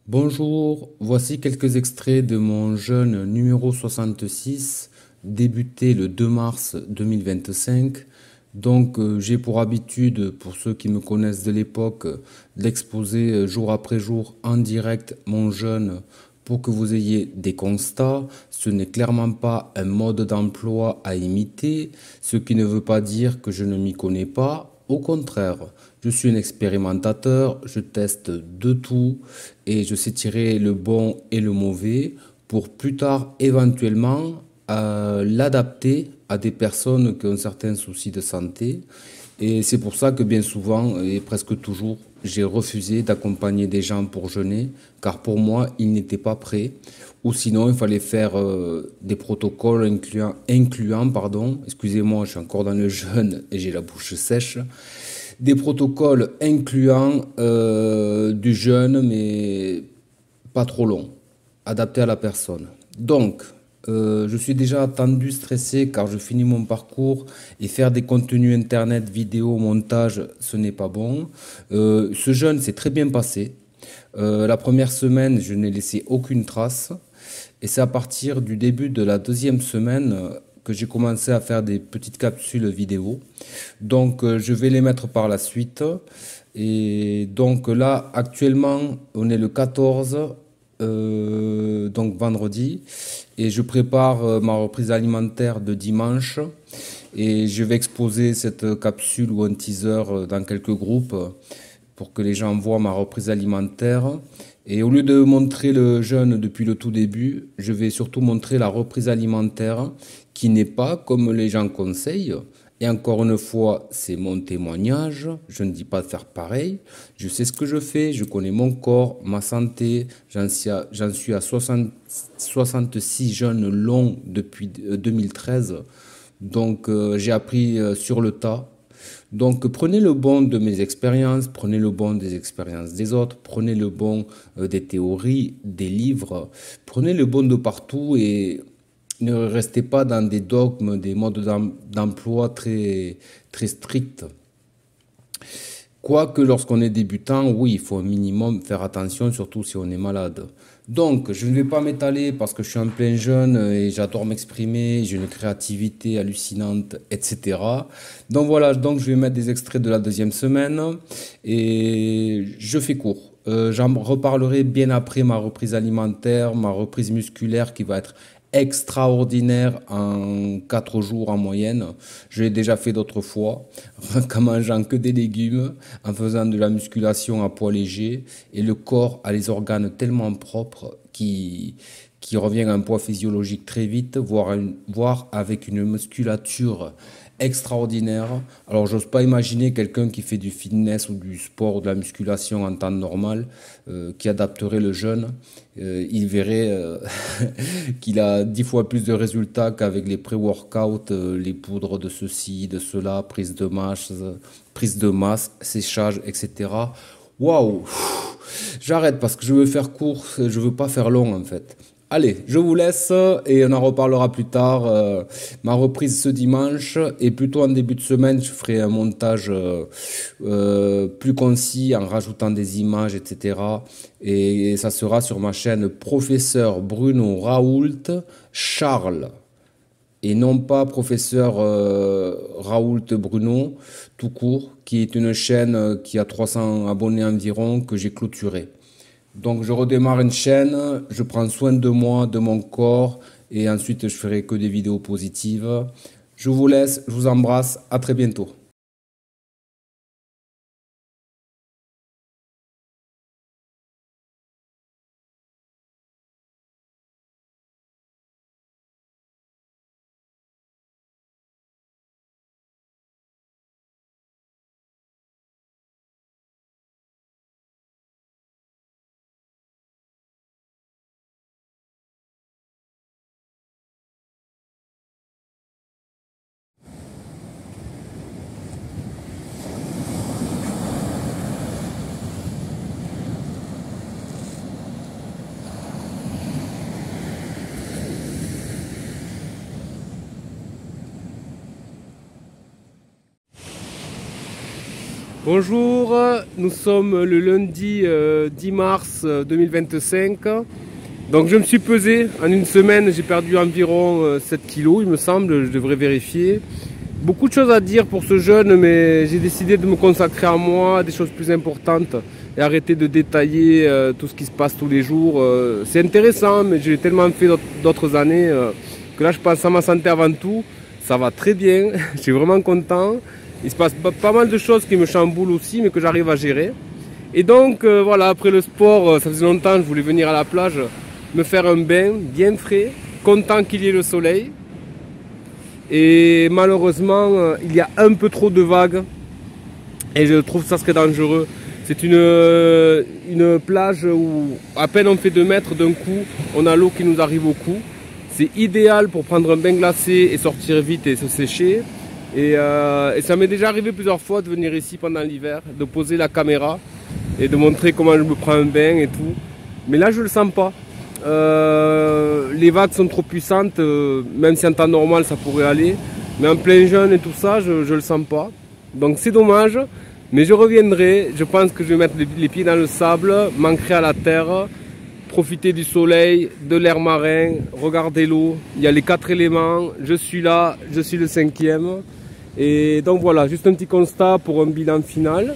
Bonjour, voici quelques extraits de mon jeûne numéro 66, débuté le 2 mars 2025. J'ai pour habitude, pour ceux qui me connaissent de l'époque, d'exposer jour après jour en direct mon jeûne pour que vous ayez des constats. Ce n'est clairement pas un mode d'emploi à imiter, ce qui ne veut pas dire que je ne m'y connais pas. Au contraire, je suis un expérimentateur, je teste de tout et je sais tirer le bon et le mauvais pour plus tard éventuellement l'adapter à des personnes qui ont certains soucis de santé. Et c'est pour ça que bien souvent, et presque toujours, j'ai refusé d'accompagner des gens pour jeûner, car pour moi, ils n'étaient pas prêts. Ou sinon, il fallait faire des protocoles incluant, pardon, excusez-moi, je suis encore dans le jeûne et j'ai la bouche sèche, des protocoles incluant du jeûne, mais pas trop long, adapté à la personne. Je suis déjà tendu, stressé car je finis mon parcours et faire des contenus internet, vidéo, montage, ce n'est pas bon. Ce jeûne s'est très bien passé. La première semaine, je n'ai laissé aucune trace. Et c'est à partir du début de la deuxième semaine que j'ai commencé à faire des petites capsules vidéo. Je vais les mettre par la suite. Et donc là, actuellement, on est le 14, donc vendredi, et je prépare ma reprise alimentaire de dimanche. Et je vais exposer cette capsule ou un teaser dans quelques groupes pour que les gens voient ma reprise alimentaire. Et au lieu de montrer le jeûne depuis le tout début, je vais surtout montrer la reprise alimentaire qui n'est pas comme les gens conseillent. Et encore une fois, c'est mon témoignage. Je ne dis pas de faire pareil. Je sais ce que je fais, je connais mon corps, ma santé. J'en suis à 66 jeûnes longs depuis 2013. J'ai appris sur le tas. Donc, prenez le bon de mes expériences, prenez le bon des expériences des autres, prenez le bon des théories, des livres, prenez le bon de partout et ne restez pas dans des dogmes, des modes d'emploi très stricts. Quoique lorsqu'on est débutant, oui, il faut un minimum faire attention, surtout si on est malade. Donc, je ne vais pas m'étaler parce que je suis en plein jeune et j'adore m'exprimer, j'ai une créativité hallucinante, etc. Donc je vais mettre des extraits de la deuxième semaine et je fais court. J'en reparlerai bien après ma reprise alimentaire, ma reprise musculaire qui va être extraordinaire en 4 jours en moyenne. Je l'ai déjà fait d'autres fois, en mangeant que des légumes, en faisant de la musculation à poids léger, et le corps a les organes tellement propres qui revient à un poids physiologique très vite, voire avec une musculature extraordinaire. Alors, j'ose pas imaginer quelqu'un qui fait du fitness ou du sport ou de la musculation en temps normal, qui adapterait le jeûne. Il verrait qu'il a 10 fois plus de résultats qu'avec les pré-workouts, les poudres de ceci, de cela, prise de masse, séchage, etc. Waouh! J'arrête parce que je veux faire court, je veux pas faire long en fait. Allez, je vous laisse et on en reparlera plus tard. Ma reprise ce dimanche et plutôt en début de semaine, je ferai un montage plus concis en rajoutant des images, etc. Et ça sera sur ma chaîne Professeur Bruno Raoult Charles et non pas professeur Raoult Bruno, tout court, qui est une chaîne qui a 300 abonnés environ, que j'ai clôturée. Donc je redémarre une chaîne, je prends soin de moi, de mon corps, et ensuite je ferai que des vidéos positives. Je vous laisse, je vous embrasse, à très bientôt. Bonjour, nous sommes le lundi 10 mars 2025. Donc je me suis pesé, en une semaine j'ai perdu environ 7 kilos il me semble, je devrais vérifier. Beaucoup de choses à dire pour ce jeûne, mais j'ai décidé de me consacrer à moi, à des choses plus importantes et arrêter de détailler tout ce qui se passe tous les jours. C'est intéressant, mais j'ai tellement fait d'autres années que là je pense à ma santé avant tout. Ça va très bien, je suis vraiment content. Il se passe pas mal de choses qui me chamboulent aussi, mais que j'arrive à gérer. Et donc voilà, après le sport, ça faisait longtemps que je voulais venir à la plage, me faire un bain bien frais, content qu'il y ait le soleil. Et malheureusement, il y a un peu trop de vagues et je trouve que ça serait dangereux. C'est une plage où à peine on fait 2 mètres, d'un coup, on a l'eau qui nous arrive au cou. C'est idéal pour prendre un bain glacé et sortir vite et se sécher. Et ça m'est déjà arrivé plusieurs fois de venir ici pendant l'hiver, de poser la caméra et de montrer comment je me prends un bain et tout. Mais là, je ne le sens pas. Les vagues sont trop puissantes, même si en temps normal ça pourrait aller. Mais en plein jeûne et tout ça, je ne le sens pas. Donc c'est dommage, mais je reviendrai. Je pense que je vais mettre les pieds dans le sable, m'ancrer à la terre, profiter du soleil, de l'air marin, regarder l'eau. Il y a les 4 éléments, je suis là, je suis le 5e. Et donc voilà, juste un petit constat pour un bilan final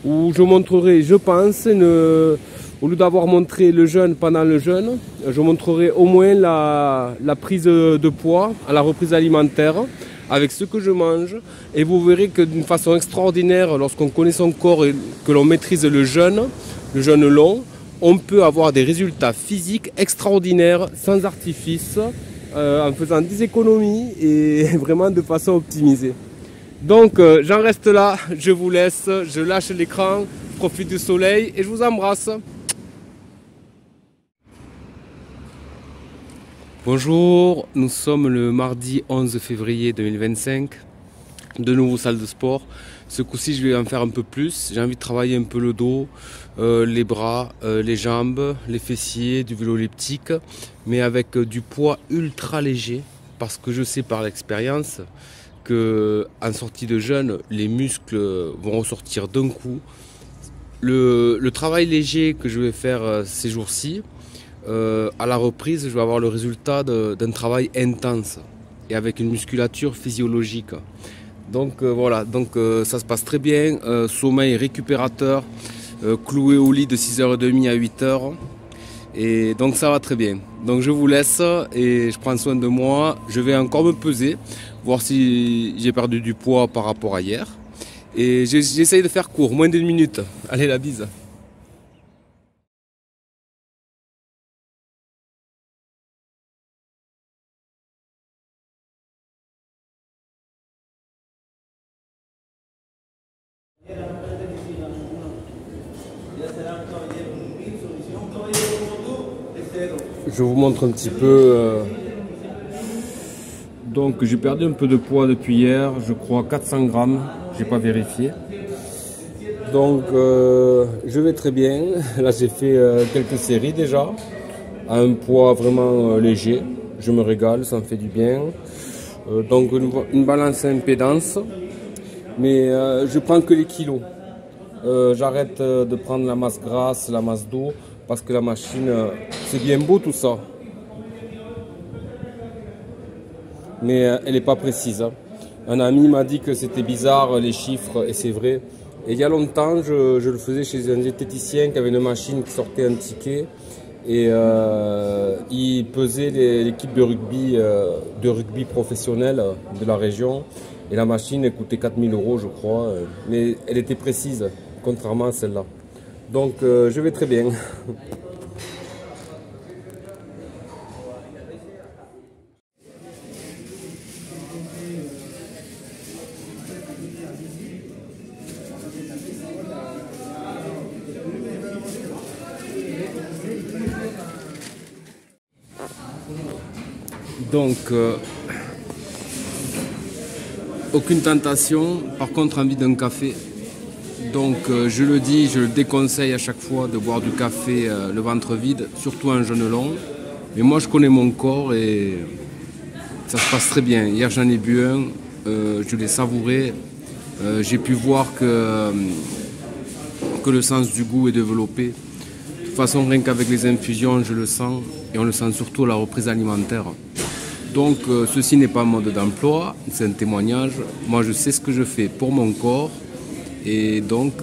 où je montrerai, je pense, au lieu d'avoir montré le jeûne pendant le jeûne, je montrerai au moins la prise de poids à la reprise alimentaire avec ce que je mange. Et vous verrez que d'une façon extraordinaire, lorsqu'on connaît son corps et que l'on maîtrise le jeûne long, on peut avoir des résultats physiques extraordinaires sans artifice, en faisant des économies et vraiment de façon optimisée. Donc j'en reste là, je vous laisse, je lâche l'écran, je profite du soleil et je vous embrasse. Bonjour, nous sommes le mardi 11 février 2025, de nouveau salle de sport. Ce coup-ci je vais en faire un peu plus, j'ai envie de travailler un peu le dos, les bras, les jambes, les fessiers, du vélo elliptique, mais avec du poids ultra léger, parce que je sais par l'expérience qu'en sortie de jeûne, les muscles vont ressortir d'un coup. Le travail léger que je vais faire ces jours-ci, à la reprise, je vais avoir le résultat d'un travail intense et avec une musculature physiologique. Donc voilà, ça se passe très bien, sommeil récupérateur, cloué au lit de 6h30 à 8h. Et donc ça va très bien. Donc je vous laisse et je prends soin de moi. Je vais encore me peser, voir si j'ai perdu du poids par rapport à hier. Et j'essaye de faire court, moins d'1 minute. Allez, la bise. Je vous montre un petit peu. Donc j'ai perdu un peu de poids depuis hier, je crois 400 grammes, j'ai pas vérifié. Donc je vais très bien. Là j'ai fait quelques séries déjà, à un poids vraiment léger. Je me régale, ça me fait du bien. Donc une balance à impédance, mais je prends que les kilos. J'arrête de prendre la masse grasse, la masse d'eau, parce que la machine, c'est bien beau tout ça, mais elle n'est pas précise. Un ami m'a dit que c'était bizarre les chiffres, et c'est vrai. Et il y a longtemps, je le faisais chez un diététicien qui avait une machine qui sortait un ticket, et il pesait l'équipe de rugby professionnel de la région, et la machine elle coûtait 4000 € je crois, mais elle était précise, contrairement à celle-là. Donc je vais très bien. Donc aucune tentation, par contre envie d'un café. Donc je le dis, je le déconseille à chaque fois de boire du café le ventre vide, surtout un jeûne long. Mais moi je connais mon corps et ça se passe très bien. Hier j'en ai bu un, je l'ai savouré. J'ai pu voir que le sens du goût est développé. De toute façon, rien qu'avec les infusions, je le sens, et on le sent surtout à la reprise alimentaire. Donc, ceci n'est pas un mode d'emploi, c'est un témoignage. Moi, je sais ce que je fais pour mon corps, et donc,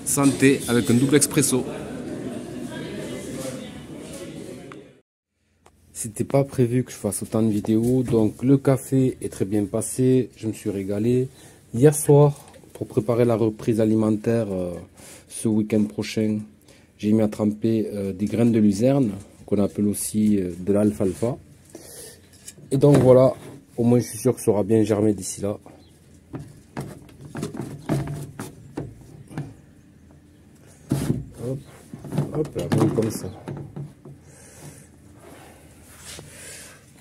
santé avec un double expresso. C'était pas prévu que je fasse autant de vidéos, donc le café est très bien passé, je me suis régalé. Hier soir, pour préparer la reprise alimentaire ce week-end prochain, j'ai mis à tremper des graines de luzerne, qu'on appelle aussi de l'alfalfa. Et donc voilà, au moins je suis sûr que ça aura bien germé d'ici là. Hop, hop là, bon, comme ça.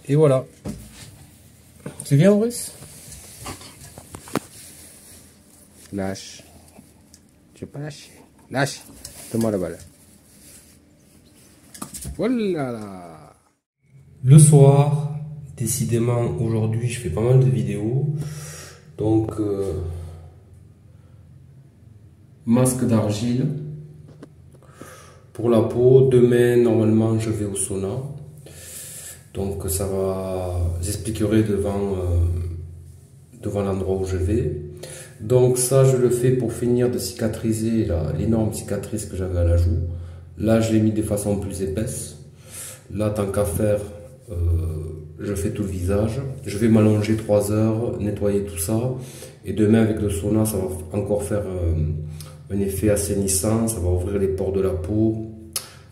Et voilà. Tu viens, Russe? Lâche. Tu veux pas lâcher? Lâche. Donne-moi la balle. Voilà là. Le soir, décidément, aujourd'hui, je fais pas mal de vidéos. Donc, masque d'argile pour la peau. Demain, normalement, je vais au sauna. Donc ça va, j'expliquerai devant l'endroit où je vais. Donc ça, je le fais pour finir de cicatriser l'énorme cicatrice que j'avais à la joue. Là, je l'ai mis de façon plus épaisse. Là, tant qu'à faire, je fais tout le visage. Je vais m'allonger 3 heures, nettoyer tout ça. Et demain, avec le sauna, ça va encore faire un effet assainissant. Ça va ouvrir les pores de la peau,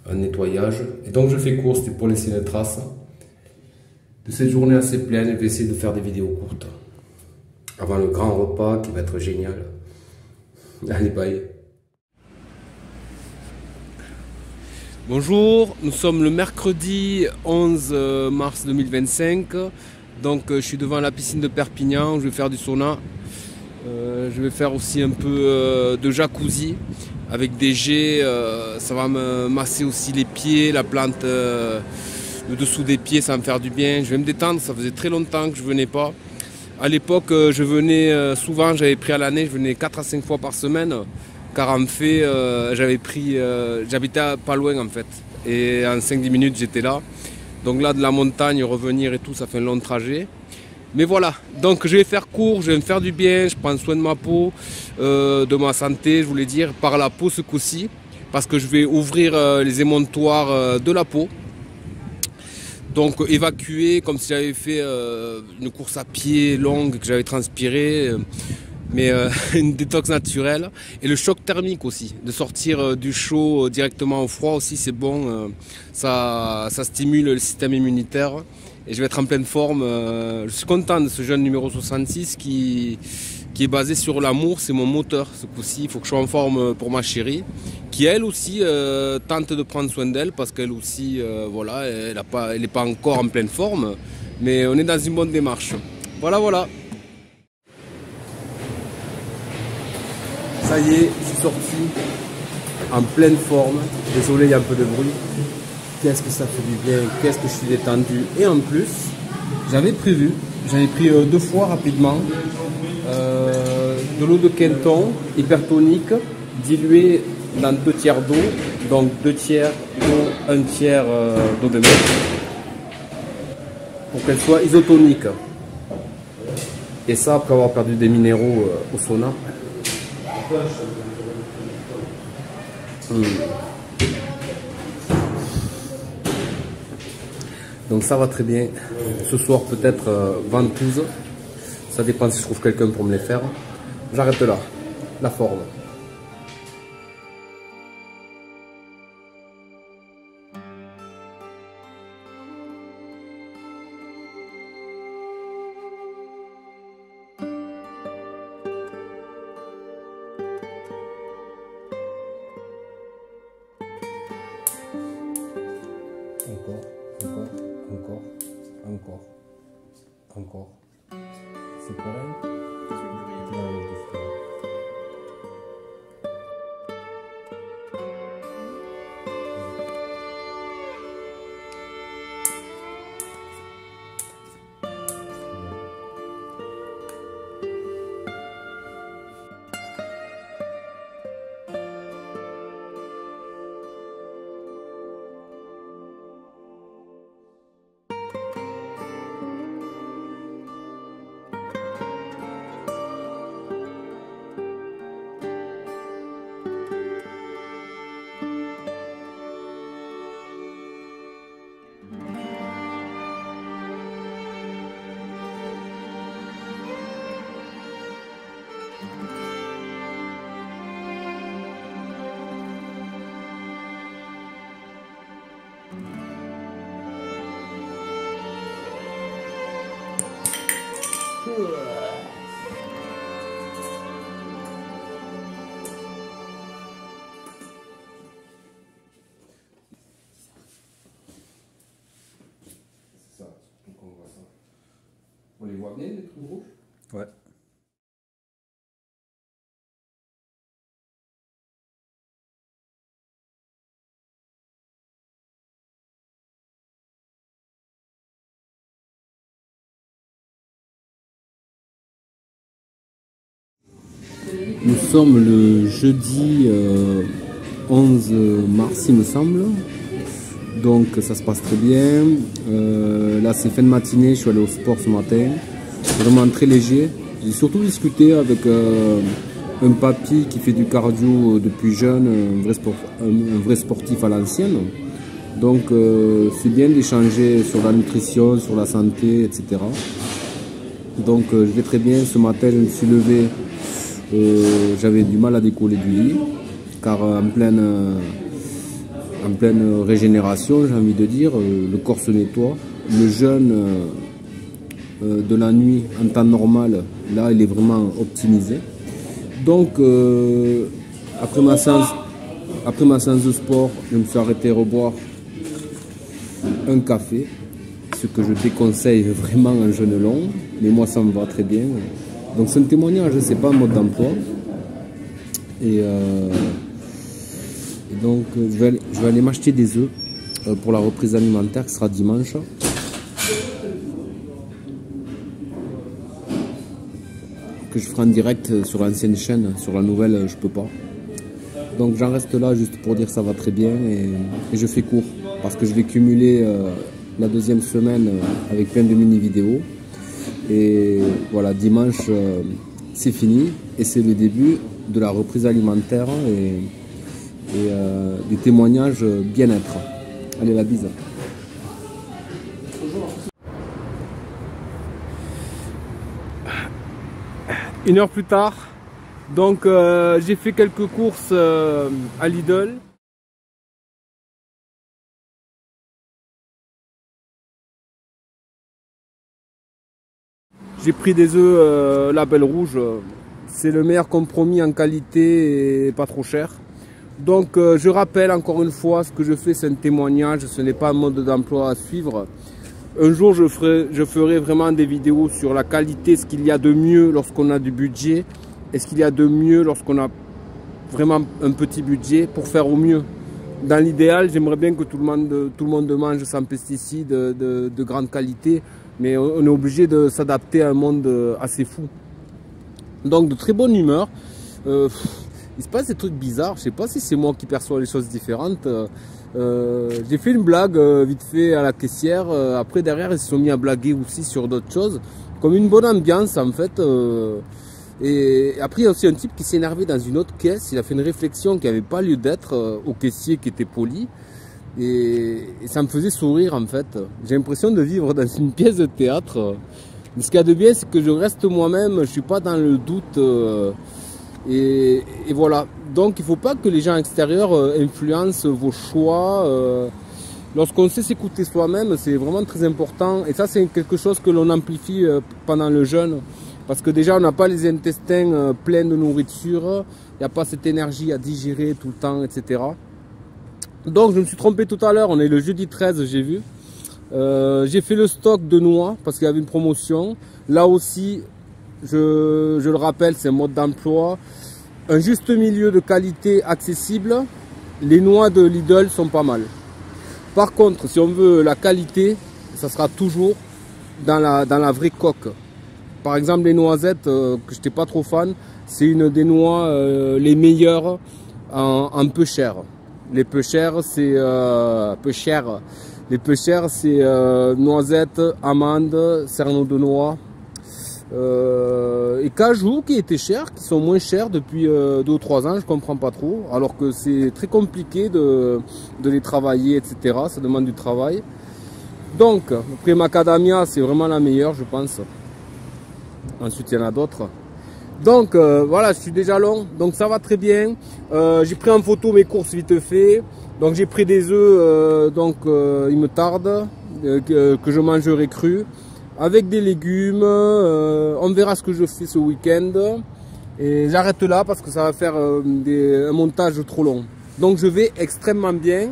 un nettoyage. Et donc, je fais court, c'était pour laisser une trace de cette journée assez pleine. Je vais essayer de faire des vidéos courtes avant le grand repas qui va être génial. Allez, bye. Bonjour, nous sommes le mercredi 11 mars 2025. Donc je suis devant la piscine de Perpignan, je vais faire du sauna. Je vais faire aussi un peu de jacuzzi avec des jets. Ça va me masser aussi les pieds, la plante, le dessous des pieds, ça va me faire du bien. Je vais me détendre, ça faisait très longtemps que je venais pas. À l'époque, je venais souvent, j'avais pris à l'année, je venais 4 à 5 fois par semaine. Car en fait, j'habitais pas loin en fait. Et en 5-10 minutes, j'étais là. Donc là, de la montagne, revenir et tout, ça fait un long trajet. Mais voilà, donc je vais faire court, je vais me faire du bien, je prends soin de ma peau, de ma santé, je voulais dire, par la peau ce coup-ci. Parce que je vais ouvrir les émontoires de la peau. Donc évacuer comme si j'avais fait une course à pied longue, que j'avais transpiré, mais une détox naturelle. Et le choc thermique aussi, de sortir du chaud directement au froid aussi, c'est bon, ça stimule le système immunitaire. Et je vais être en pleine forme. Je suis content de ce jeune numéro 66 qui est basé sur l'amour, c'est mon moteur ce coup-ci. Il faut que je sois en forme pour ma chérie, qui elle aussi tente de prendre soin d'elle parce qu'elle aussi, voilà, elle n'est pas encore en pleine forme, mais on est dans une bonne démarche. Voilà, voilà. Ça y est, je suis sorti en pleine forme. Désolé, il y a un peu de bruit. Qu'est-ce que ça fait du bien, qu'est-ce que je suis détendu. Et en plus, j'avais pris 2 fois rapidement de l'eau de Quinton hypertonique diluée dans 2 tiers d'eau, donc 2 tiers d'eau, 1 tiers d'eau de mer, pour qu'elle soit isotonique. Et ça après avoir perdu des minéraux au sauna. Donc ça va très bien. Ce soir peut-être ventouse. Ça dépend si je trouve quelqu'un pour me les faire. J'arrête là. La forme. Encore. C'est pareil. va bien les trous rouges? Ouais. Nous sommes le jeudi 11 mars, il me semble. Donc ça se passe très bien. Là c'est fin de matinée, je suis allé au sport ce matin. Vraiment très léger. J'ai surtout discuté avec un papy qui fait du cardio depuis jeune, un vrai sportif à l'ancienne. Donc c'est bien d'échanger sur la nutrition, sur la santé, etc. Donc je vais très bien. Ce matin je me suis levé. J'avais du mal à décoller du lit car en pleine régénération, j'ai envie de dire, le corps se nettoie. Le jeûne de la nuit en temps normal, là il est vraiment optimisé. Donc après ma séance de sport, je me suis arrêté reboire un café, ce que je déconseille vraiment en jeûne long, mais moi ça me va très bien. Donc c'est un témoignage, c'est pas un mode d'emploi. Et donc je vais aller m'acheter des œufs pour la reprise alimentaire qui sera dimanche. Que je ferai en direct sur l'ancienne chaîne, sur la nouvelle je peux pas. Donc j'en reste là juste pour dire que ça va très bien et je fais court parce que je vais cumuler la deuxième semaine avec plein de mini vidéos. Et voilà, dimanche c'est fini et c'est le début de la reprise alimentaire et des témoignages bien-être. Allez, la bise. Une heure plus tard, donc j'ai fait quelques courses à Lidl. J'ai pris des œufs label rouge, c'est le meilleur compromis en qualité et pas trop cher. Donc je rappelle encore une fois, ce que je fais c'est un témoignage, ce n'est pas un mode d'emploi à suivre. Un jour je ferai vraiment des vidéos sur la qualité, ce qu'il y a de mieux lorsqu'on a du budget, et ce qu'il y a de mieux lorsqu'on a vraiment un petit budget pour faire au mieux. Dans l'idéal, j'aimerais bien que tout le monde mange sans pesticides de grande qualité. Mais on est obligé de s'adapter à un monde assez fou. Donc de très bonne humeur. Il se passe des trucs bizarres. Je sais pas si c'est moi qui perçois les choses différentes. J'ai fait une blague vite fait à la caissière. Après derrière ils se sont mis à blaguer aussi sur d'autres choses. Comme une bonne ambiance en fait. Et après il y a aussi un type qui s'est énervé dans une autre caisse. Il a fait une réflexion qui n'avait pas lieu d'être au caissier qui était poli. Et ça me faisait sourire en fait. J'ai l'impression de vivre dans une pièce de théâtre. Mais ce qu'il y a de bien, c'est que je reste moi-même, je ne suis pas dans le doute. Et voilà. Donc il ne faut pas que les gens extérieurs influencent vos choix. Lorsqu'on sait s'écouter soi-même, c'est vraiment très important. Et ça, c'est quelque chose que l'on amplifie pendant le jeûne. Parce que déjà, on n'a pas les intestins pleins de nourriture. Il n'y a pas cette énergie à digérer tout le temps, etc. Donc je me suis trompé tout à l'heure, on est le jeudi 13, j'ai vu. J'ai fait le stock de noix parce qu'il y avait une promotion. Là aussi, je le rappelle, c'est un mode d'emploi. Un juste milieu de qualité accessible. Les noix de Lidl sont pas mal. Par contre, si on veut la qualité, ça sera toujours dans la vraie coque. Par exemple, les noisettes, que je n'étais pas trop fan, c'est une des noix les meilleures en peu cher. Les peu chers, c'est noisettes, amandes, cerneaux de noix et cajou qui étaient chers, qui sont moins chers depuis 2 ou 3 ans, je comprends pas trop, alors que c'est très compliqué de les travailler, etc. Ça demande du travail. Donc, après macadamia, c'est vraiment la meilleure, je pense. Ensuite, il y en a d'autres. Donc voilà, je suis déjà long, donc ça va très bien. J'ai pris en photo mes courses vite fait. Donc j'ai pris des œufs, il me tarde, que je mangerai cru. Avec des légumes, on verra ce que je fais ce week-end. Et j'arrête là parce que ça va faire un montage trop long. Donc je vais extrêmement bien.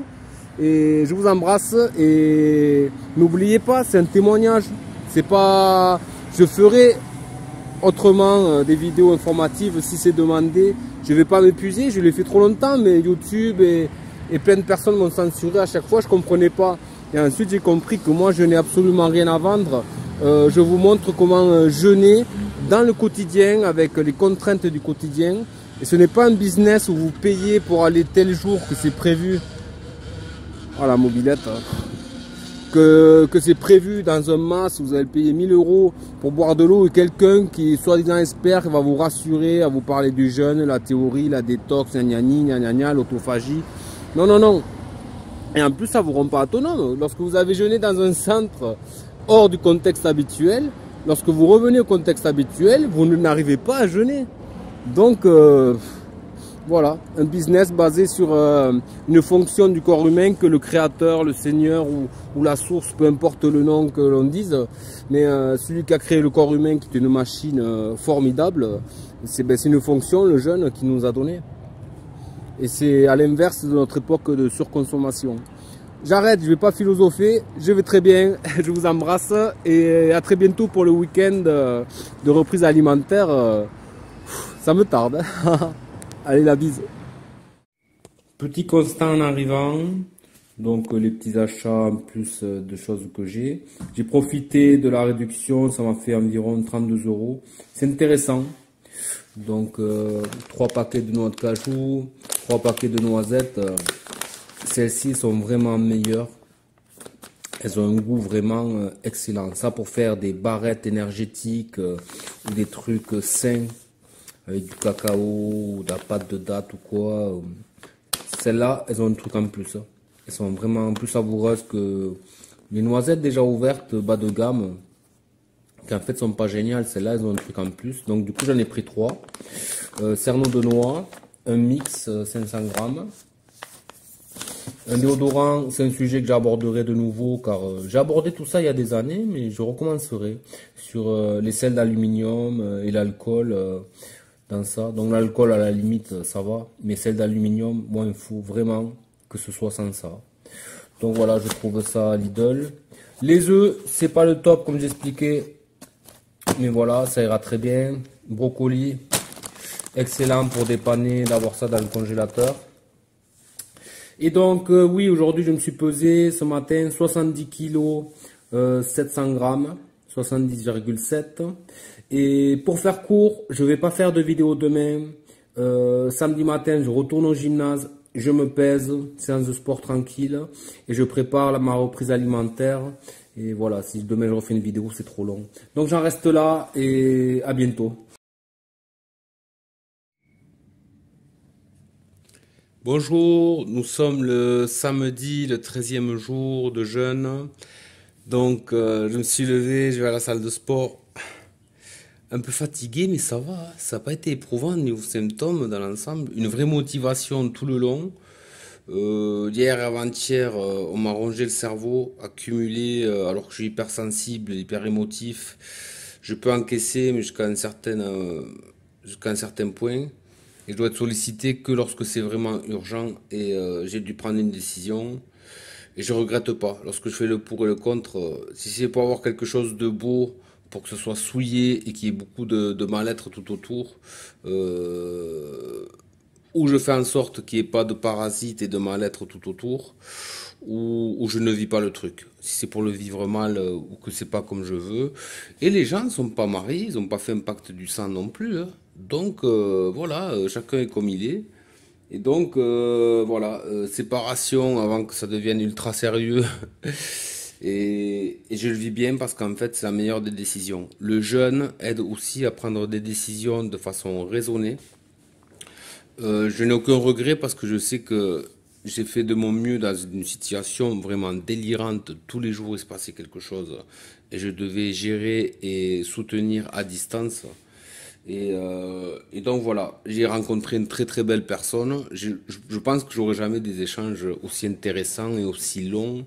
Et je vous embrasse. Et n'oubliez pas, c'est un témoignage. C'est pas Je ferai autrement des vidéos informatives si c'est demandé. Je ne vais pas m'épuiser, je l'ai fait trop longtemps, mais YouTube et plein de personnes m'ont censuré à chaque fois, je ne comprenais pas. Et ensuite j'ai compris que moi je n'ai absolument rien à vendre. Je vous montre comment jeûner dans le quotidien avec les contraintes du quotidien. Et ce n'est pas un business où vous payez pour aller tel jour que c'est prévu. Oh la mobilette. Que c'est prévu dans un mas, vous allez payer 1000 € pour boire de l'eau et quelqu'un qui est soi-disant expert va vous rassurer, à vous parler du jeûne, la théorie, la détox, l'autophagie. Non, non, non. Et en plus, ça vous rend pas autonome. Lorsque vous avez jeûné dans un centre hors du contexte habituel, lorsque vous revenez au contexte habituel, vous n'arrivez pas à jeûner. Donc, voilà, un business basé sur une fonction du corps humain que le créateur, le seigneur ou la source, peu importe le nom que l'on dise, mais celui qui a créé le corps humain, qui est une machine formidable, c'est une fonction, le jeûne, qui nous a donné. Et c'est à l'inverse de notre époque de surconsommation. J'arrête, je ne vais pas philosopher, je vais très bien, je vous embrasse et à très bientôt pour le week-end de reprise alimentaire. Ça me tarde. Allez, la bise. Petit constat en arrivant, donc les petits achats en plus de choses que j'ai. J'ai profité de la réduction, ça m'a fait environ 32 €. C'est intéressant. Donc 3 paquets de noix de cajou, 3 paquets de noisettes. Celles-ci sont vraiment meilleures. Elles ont un goût vraiment excellent. Ça pour faire des barrettes énergétiques ou des trucs sains. Avec du cacao ou de la pâte de date ou quoi. Celles-là, elles ont un truc en plus. Elles sont vraiment plus savoureuses que les noisettes déjà ouvertes bas de gamme, qui en fait sont pas géniales. Celles-là, elles ont un truc en plus. Donc du coup, j'en ai pris 3. Cerneau de noix, un mix 500 grammes. Un déodorant, c'est un sujet que j'aborderai de nouveau car j'ai abordé tout ça il y a des années, mais je recommencerai sur les sels d'aluminium et l'alcool. Dans ça. Donc l'alcool à la limite ça va, mais celle d'aluminium, moi il faut vraiment que ce soit sans ça. Donc voilà, je trouve ça à Lidl. Les œufs, c'est pas le top comme j'expliquais, mais voilà, ça ira très bien. Brocoli, excellent pour dépanner, d'avoir ça dans le congélateur. Et donc oui, aujourd'hui je me suis pesé ce matin 70 kg 700 grammes, 70,7. Et pour faire court, je ne vais pas faire de vidéo demain. Samedi matin, je retourne au gymnase, je me pèse, séance de sport tranquille. Et je prépare ma reprise alimentaire. Et voilà, si demain je refais une vidéo, c'est trop long. Donc j'en reste là et à bientôt. Bonjour, nous sommes le samedi, le 13e jour de jeûne. Donc je me suis levé, je vais à la salle de sport. Un peu fatigué, mais ça va. Ça n'a pas été éprouvant niveau symptômes dans l'ensemble. Une vraie motivation tout le long. Hier et avant-hier, on m'a rongé le cerveau, accumulé, alors que je suis hypersensible, hyper émotif. Je peux encaisser, mais jusqu'à un certain point. Et je dois être sollicité que lorsque c'est vraiment urgent. Et j'ai dû prendre une décision. Et je regrette pas. Lorsque je fais le pour et le contre, si c'est pour avoir quelque chose de beau, pour que ce soit souillé et qu'il y ait beaucoup de mal-être tout autour, ou je fais en sorte qu'il n'y ait pas de parasites et de mal-être tout autour, ou je ne vis pas le truc. Si c'est pour le vivre mal ou que c'est pas comme je veux. Et les gens ne sont pas mariés, ils n'ont pas fait un pacte du sang non plus. Hein. Donc voilà, chacun est comme il est. Et donc voilà, séparation avant que ça devienne ultra sérieux. Et je le vis bien parce qu'en fait, c'est la meilleure des décisions. Le jeûne aide aussi à prendre des décisions de façon raisonnée. Je n'ai aucun regret parce que je sais que j'ai fait de mon mieux dans une situation vraiment délirante. Tous les jours, il se passait quelque chose et je devais gérer et soutenir à distance. Et donc voilà, j'ai rencontré une très très belle personne. Je pense que j'aurai jamais des échanges aussi intéressants et aussi longs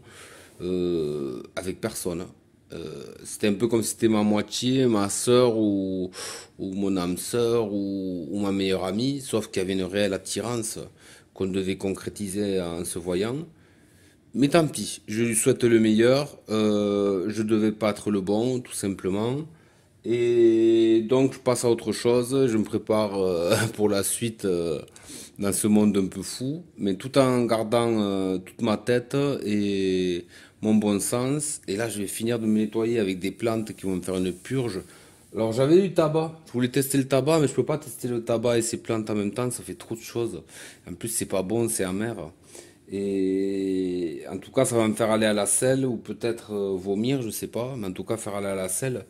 avec personne. C'était un peu comme si c'était ma moitié, ma sœur ou mon âme sœur ou ma meilleure amie, sauf qu'il y avait une réelle attirance qu'on devait concrétiser en se voyant. Mais tant pis, je lui souhaite le meilleur. Je devais pas être le bon, tout simplement. Et donc je passe à autre chose, je me prépare pour la suite dans ce monde un peu fou, mais tout en gardant toute ma tête et mon bon sens. Et là je vais finir de me nettoyer avec des plantes qui vont me faire une purge. Alors j'avais du tabac, je voulais tester le tabac, mais je peux pas tester le tabac et ces plantes en même temps, ça fait trop de choses. En plus c'est pas bon, c'est amer. Et en tout cas, ça va me faire aller à la selle ou peut-être vomir, je sais pas, mais en tout cas faire aller à la selle.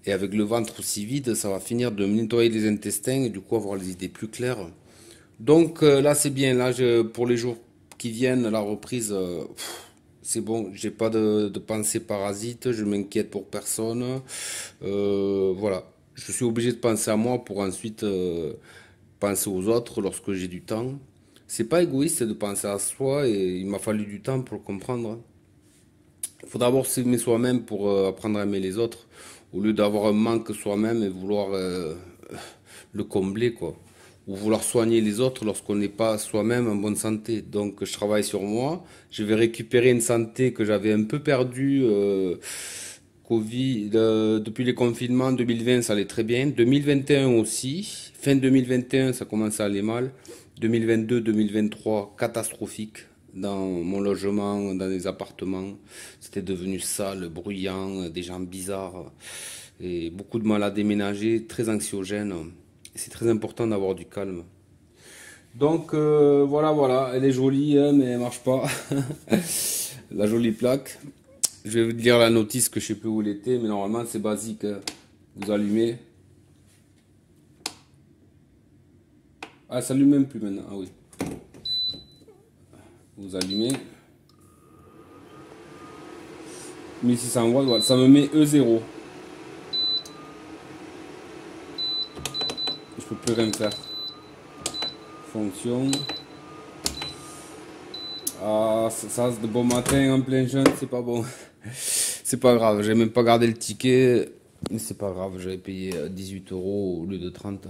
Et avec le ventre aussi vide, ça va finir de me nettoyer les intestins et du coup avoir les idées plus claires. Donc là, c'est bien. Là, pour les jours qui viennent, la reprise, c'est bon. J'ai pas de pensée parasite. Je m'inquiète pour personne. Voilà. Je suis obligé de penser à moi pour ensuite penser aux autres lorsque j'ai du temps. C'est pas égoïste de penser à soi et il m'a fallu du temps pour le comprendre. Il faut d'abord s'aimer soi-même pour apprendre à aimer les autres, au lieu d'avoir un manque soi-même et vouloir le combler, quoi. Ou vouloir soigner les autres lorsqu'on n'est pas soi-même en bonne santé. Donc je travaille sur moi, je vais récupérer une santé que j'avais un peu perdue. Covid, depuis les confinements, 2020 ça allait très bien, 2021 aussi, fin 2021 ça commençait à aller mal, 2022, 2023 catastrophique dans mon logement, dans les appartements, c'était devenu sale, bruyant, des gens bizarres et beaucoup de mal à déménager, très anxiogène. C'est très important d'avoir du calme. Donc voilà, voilà, elle est jolie hein, mais elle marche pas. La jolie plaque. Je vais vous dire la notice que je sais plus où elle était, mais normalement c'est basique. Hein. Vous allumez. Ah, ça s'allume même plus maintenant. Ah oui. Vous allumez. 1600 watts, voilà. Ça me met E0. Je peux plus rien faire. Fonction. Ah, ça c'est de bon matin en plein jeûne, c'est pas bon. C'est pas grave, j'ai même pas gardé le ticket. Mais c'est pas grave, j'avais payé 18 euros au lieu de 30.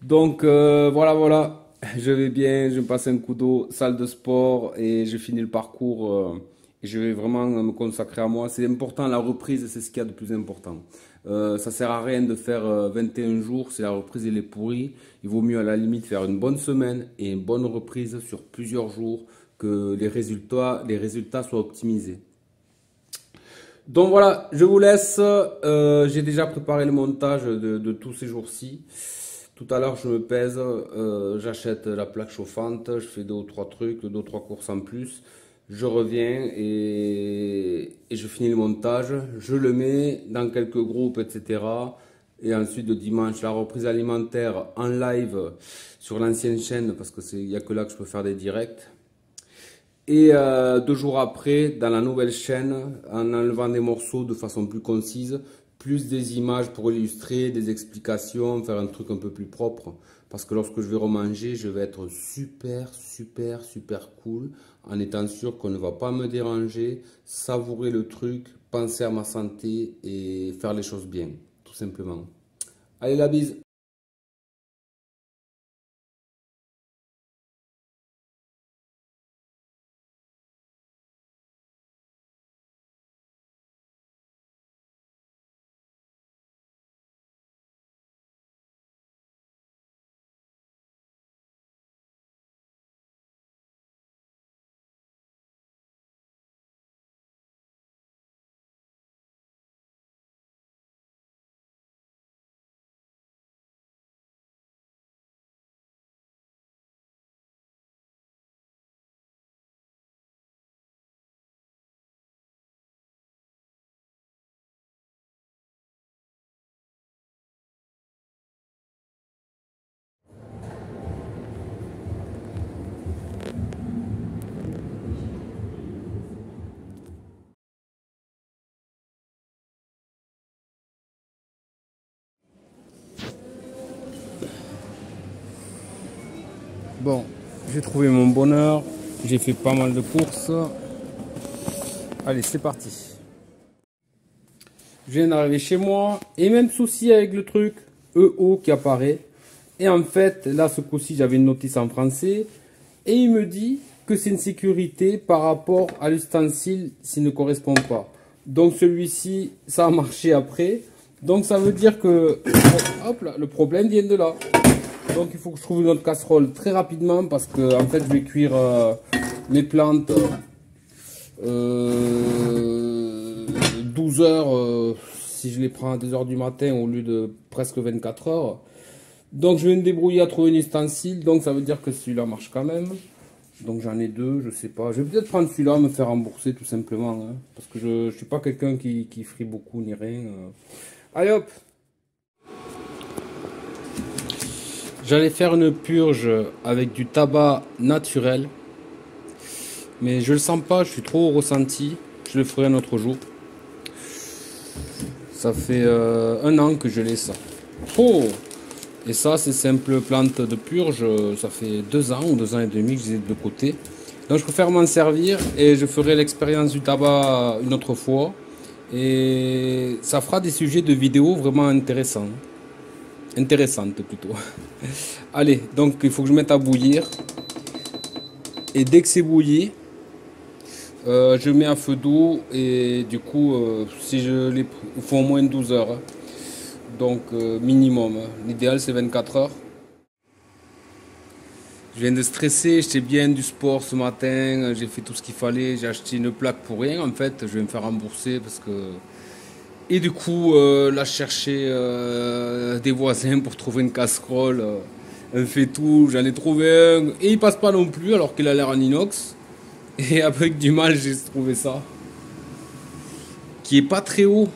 Donc voilà, voilà. Je vais bien, je me passe un coup d'eau, salle de sport et je finis le parcours. Et je vais vraiment me consacrer à moi. C'est important, la reprise, c'est ce qu'il y a de plus important. Ça sert à rien de faire 21 jours si la reprise elle est pourrie. Il vaut mieux à la limite faire une bonne semaine et une bonne reprise sur plusieurs jours que les résultats soient optimisés. Donc voilà, je vous laisse. J'ai déjà préparé le montage de tous ces jours-ci. Tout à l'heure, je me pèse, j'achète la plaque chauffante, je fais deux ou trois trucs, deux ou trois courses en plus. Je reviens et je finis le montage. Je le mets dans quelques groupes, etc. Et ensuite, le dimanche, la reprise alimentaire en live sur l'ancienne chaîne, parce qu'il n'y a que là que je peux faire des directs. Et 2 jours après, dans la nouvelle chaîne, en enlevant des morceaux de façon plus concise, plus des images pour illustrer, des explications, faire un truc un peu plus propre. Parce que lorsque je vais remanger, je vais être super, super, super cool, en étant sûr qu'on ne va pas me déranger, savourer le truc, penser à ma santé et faire les choses bien, tout simplement. Allez, la bise! Bon, j'ai trouvé mon bonheur, j'ai fait pas mal de courses. Allez, c'est parti. Je viens d'arriver chez moi et même souci avec le truc EO qui apparaît. Et en fait, là, ce coup-ci, j'avais une notice en français et il me dit que c'est une sécurité par rapport à l'ustensile s'il ne correspond pas. Donc celui-ci, ça a marché après. Donc ça veut dire que hop là, le problème vient de là. Donc il faut que je trouve une autre casserole très rapidement parce que en fait je vais cuire mes plantes 12 heures si je les prends à 2 heures du matin au lieu de presque 24 heures. Donc je vais me débrouiller à trouver un ustensile, donc ça veut dire que celui-là marche quand même. Donc j'en ai deux, je sais pas. Je vais peut-être prendre celui-là, me faire rembourser tout simplement. Hein, parce que je suis pas quelqu'un qui frie beaucoup ni rien. Allez hop! J'allais faire une purge avec du tabac naturel. Mais je le sens pas, je suis trop ressenti. Je le ferai un autre jour. Ça fait 1 an que je l'ai ça. Oh! Et ça, c'est simple plante de purge. Ça fait 2 ans ou 2 ans et demi que je les ai de côté. Donc je préfère m'en servir et je ferai l'expérience du tabac une autre fois. Et ça fera des sujets de vidéos vraiment intéressants. Intéressantes plutôt. Allez, donc il faut que je mette à bouillir. Et dès que c'est bouilli, je mets à feu doux. Et du coup, si je les... il faut au moins 12 heures. Hein. Donc minimum. Hein. L'idéal c'est 24 heures. Je viens de stresser, j'étais bien du sport ce matin, j'ai fait tout ce qu'il fallait, j'ai acheté une plaque pour rien en fait, je vais me faire rembourser parce que... Et du coup, là je cherchais des voisins pour trouver une casserole, un fait tout, j'en ai trouvé un, et il passe pas non plus alors qu'il a l'air en inox. Et avec du mal j'ai trouvé ça, qui est pas très haut.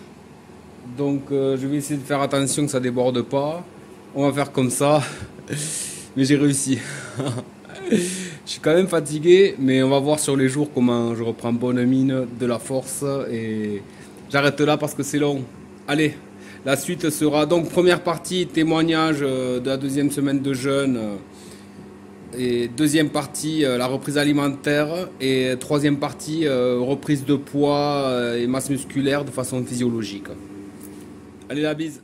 Donc je vais essayer de faire attention que ça déborde pas. On va faire comme ça. Mais j'ai réussi. Je suis quand même fatigué, mais on va voir sur les jours comment je reprends bonne mine, de la force. Et j'arrête là parce que c'est long. Allez, la suite sera donc première partie, témoignage de la 2e semaine de jeûne. Et 2e partie, la reprise alimentaire. Et 3e partie, reprise de poids et masse musculaire de façon physiologique. Allez, la bise.